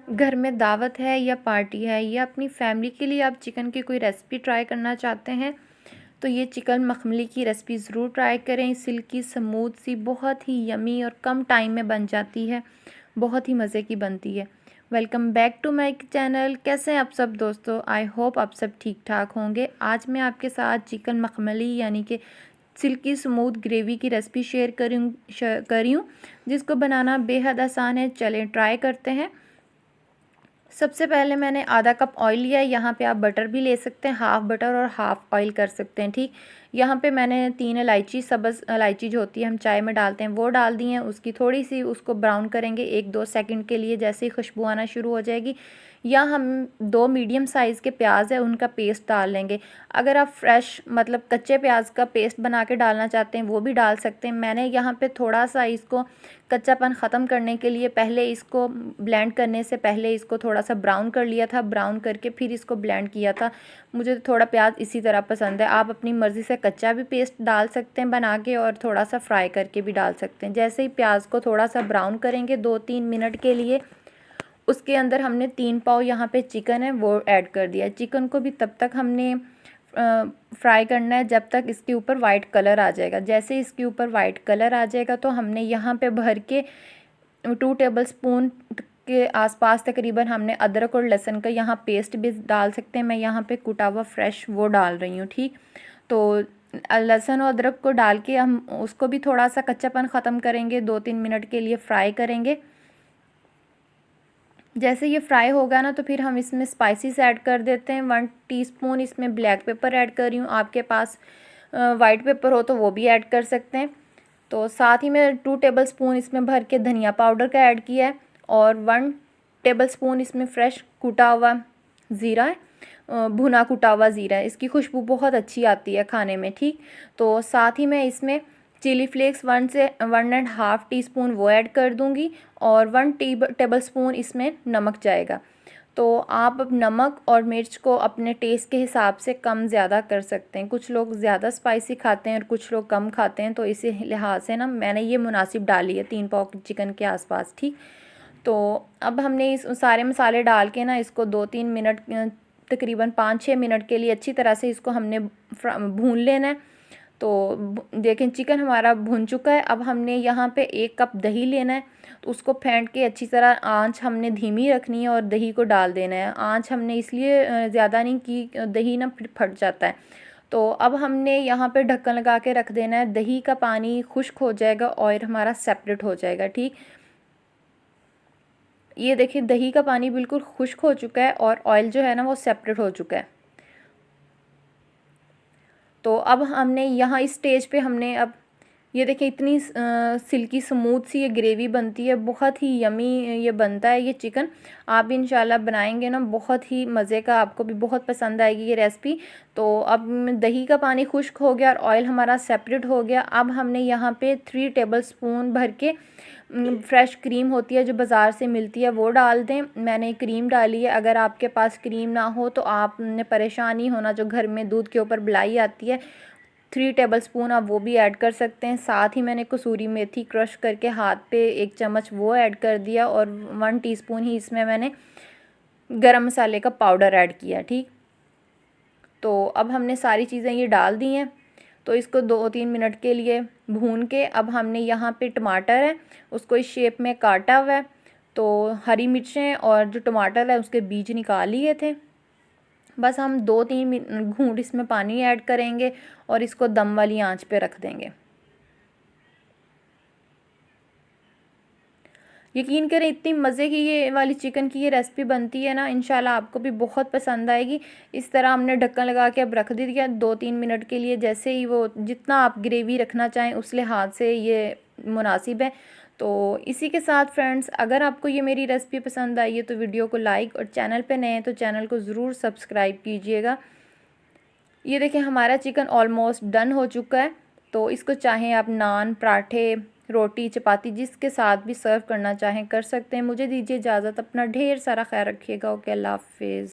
घर में दावत है या पार्टी है या अपनी फैमिली के लिए आप चिकन की कोई रेसिपी ट्राई करना चाहते हैं तो ये चिकन मखमली की रेसिपी ज़रूर ट्राई करें। सिल्की स्मूथ सी बहुत ही यमी और कम टाइम में बन जाती है, बहुत ही मज़े की बनती है। Welcome back to my channel. कैसे हैं आप सब दोस्तों? आई होप आप सब ठीक ठाक होंगे। आज मैं आपके साथ चिकन मखमली यानी कि सिल्की स्मूथ ग्रेवी की रेसिपी शेयर करी हूँ जिसको बनाना बेहद आसान है। चलें ट्राई करते हैं। सबसे पहले मैंने आधा कप ऑयल लिया है। यहाँ पे आप बटर भी ले सकते हैं, हाफ़ बटर और हाफ़ ऑयल कर सकते हैं, ठीक। यहाँ पे मैंने 3 इलायची, सब्ज़ इलायची जो होती है हम चाय में डालते हैं, वो डाल दी हैं। उसकी थोड़ी सी उसको ब्राउन करेंगे 1-2 सेकंड के लिए। जैसे ही खुशबू आना शुरू हो जाएगी या हम 2 मीडियम साइज़ के प्याज है उनका पेस्ट डाल लेंगे। अगर आप फ्रेश मतलब कच्चे प्याज का पेस्ट बना के डालना चाहते हैं वो भी डाल सकते हैं। मैंने यहाँ पे थोड़ा सा इसको कच्चापन ख़त्म करने के लिए पहले इसको ब्लेंड करने से पहले इसको थोड़ा सा ब्राउन कर लिया था, ब्राउन करके फिर इसको ब्लेंड किया था। मुझे थोड़ा प्याज इसी तरह पसंद है। आप अपनी मर्ज़ी से कच्चा भी पेस्ट डाल सकते हैं बना के और थोड़ा सा फ्राई करके भी डाल सकते हैं। जैसे ही प्याज को थोड़ा सा ब्राउन करेंगे 2-3 मिनट के लिए, उसके अंदर हमने 3 पाव यहाँ पे चिकन है वो ऐड कर दिया। चिकन को भी तब तक हमने फ्राई करना है जब तक इसके ऊपर वाइट कलर आ जाएगा। जैसे इसके ऊपर वाइट कलर आ जाएगा तो हमने यहाँ पे भर के 2 टेबलस्पून के आसपास तकरीबन हमने अदरक और लहसुन का यहाँ पेस्ट भी डाल सकते हैं। मैं यहाँ पे कुटा हुआ फ्रेश वो डाल रही हूँ, ठीक। तो लहसुन और अदरक को डाल के हम उसको भी थोड़ा सा कच्चापन ख़त्म करेंगे, 2-3 मिनट के लिए फ्राई करेंगे। जैसे ये फ्राई होगा ना तो फिर हम इसमें स्पाइसेस ऐड कर देते हैं। 1 टीस्पून इसमें ब्लैक पेपर ऐड कर रही हूँ। आपके पास वाइट पेपर हो तो वो भी ऐड कर सकते हैं। तो साथ ही मैं 2 टेबलस्पून इसमें भर के धनिया पाउडर का ऐड किया है और 1 टेबलस्पून इसमें फ्रेश कूटा हुआ ज़ीरा है, भुना कुटा हुआ ज़ीरा है। इसकी खुशबू बहुत अच्छी आती है खाने में, ठीक। तो साथ ही मैं इसमें चिली फ्लेक्स 1 से 1.5 टीस्पून वो ऐड कर दूंगी और 1 टेबलस्पून इसमें नमक जाएगा। तो आप अब नमक और मिर्च को अपने टेस्ट के हिसाब से कम ज़्यादा कर सकते हैं। कुछ लोग ज़्यादा स्पाइसी खाते हैं और कुछ लोग कम खाते हैं, तो इसी लिहाज से ना मैंने ये मुनासिब डाली है 3 पाव चिकन के आसपास, ठीक। तो अब हमने इस सारे मसाले डाल के ना इसको 2-3 मिनट तकरीबन 5-6 मिनट के लिए अच्छी तरह से इसको हमने भून लेना है। तो देखें चिकन हमारा भुन चुका है। अब हमने यहाँ पे 1 कप दही लेना है, तो उसको फेंट के अच्छी तरह आंच हमने धीमी रखनी है और दही को डाल देना है। आंच हमने इसलिए ज़्यादा नहीं की, दही ना फिर फट जाता है। तो अब हमने यहाँ पे ढक्कन लगा के रख देना है। दही का पानी खुश्क हो जाएगा, ऑयल हमारा सेपरेट हो जाएगा, ठीक। ये देखिए दही का पानी बिल्कुल खुश्क हो चुका है और ऑयल जो है ना वो सेपरेट हो चुका है। तो अब हमने यहाँ इस स्टेज पे हमने अब ये देखिए इतनी सिल्की स्मूथ सी ये ग्रेवी बनती है, बहुत ही यमी ये बनता है ये चिकन। आप भी इंशाल्लाह बनाएंगे ना बहुत ही मज़े का, आपको भी बहुत पसंद आएगी ये रेसिपी। तो अब दही का पानी खुश्क हो गया और ऑयल हमारा सेपरेट हो गया। अब हमने यहाँ पे 3 टेबलस्पून भर के फ्रेश क्रीम होती है जो बाज़ार से मिलती है वो डाल दें। मैंने क्रीम डाली है। अगर आपके पास क्रीम ना हो तो आपने परेशान नहीं होना, जो घर में दूध के ऊपर मलाई आती है 3 टेबलस्पून आप वो भी ऐड कर सकते हैं। साथ ही मैंने कसूरी मेथी क्रश करके हाथ पे 1 चम्मच वो ऐड कर दिया और 1 टीस्पून ही इसमें मैंने गरम मसाले का पाउडर ऐड किया, ठीक। तो अब हमने सारी चीज़ें ये डाल दी हैं। तो इसको 2-3 मिनट के लिए भून के अब हमने यहाँ पे टमाटर है उसको इस शेप में काटा हुआ है। तो हरी मिर्चें और जो टमाटर है उसके बीज निकाल लिए थे। बस हम 2-3 घूंट इसमें पानी ऐड करेंगे और इसको दम वाली आंच पे रख देंगे। यकीन करें इतनी मज़े की ये वाली चिकन की ये रेसिपी बनती है ना, इंशाल्लाह आपको भी बहुत पसंद आएगी। इस तरह हमने ढक्कन लगा के अब रख दिया 2-3 मिनट के लिए। जैसे ही वो जितना आप ग्रेवी रखना चाहें उस लिहाज से ये मुनासिब है। तो इसी के साथ फ्रेंड्स, अगर आपको ये मेरी रेसिपी पसंद आई है तो वीडियो को लाइक और चैनल पे नए हैं तो चैनल को ज़रूर सब्सक्राइब कीजिएगा। ये देखें हमारा चिकन ऑलमोस्ट डन हो चुका है। तो इसको चाहें आप नान, पराठे, रोटी, चपाती जिसके साथ भी सर्व करना चाहें कर सकते हैं। मुझे दीजिए इजाज़त। अपना ढेर सारा ख्याल रखिएगा। ओके, अल्लाह हाफिज़।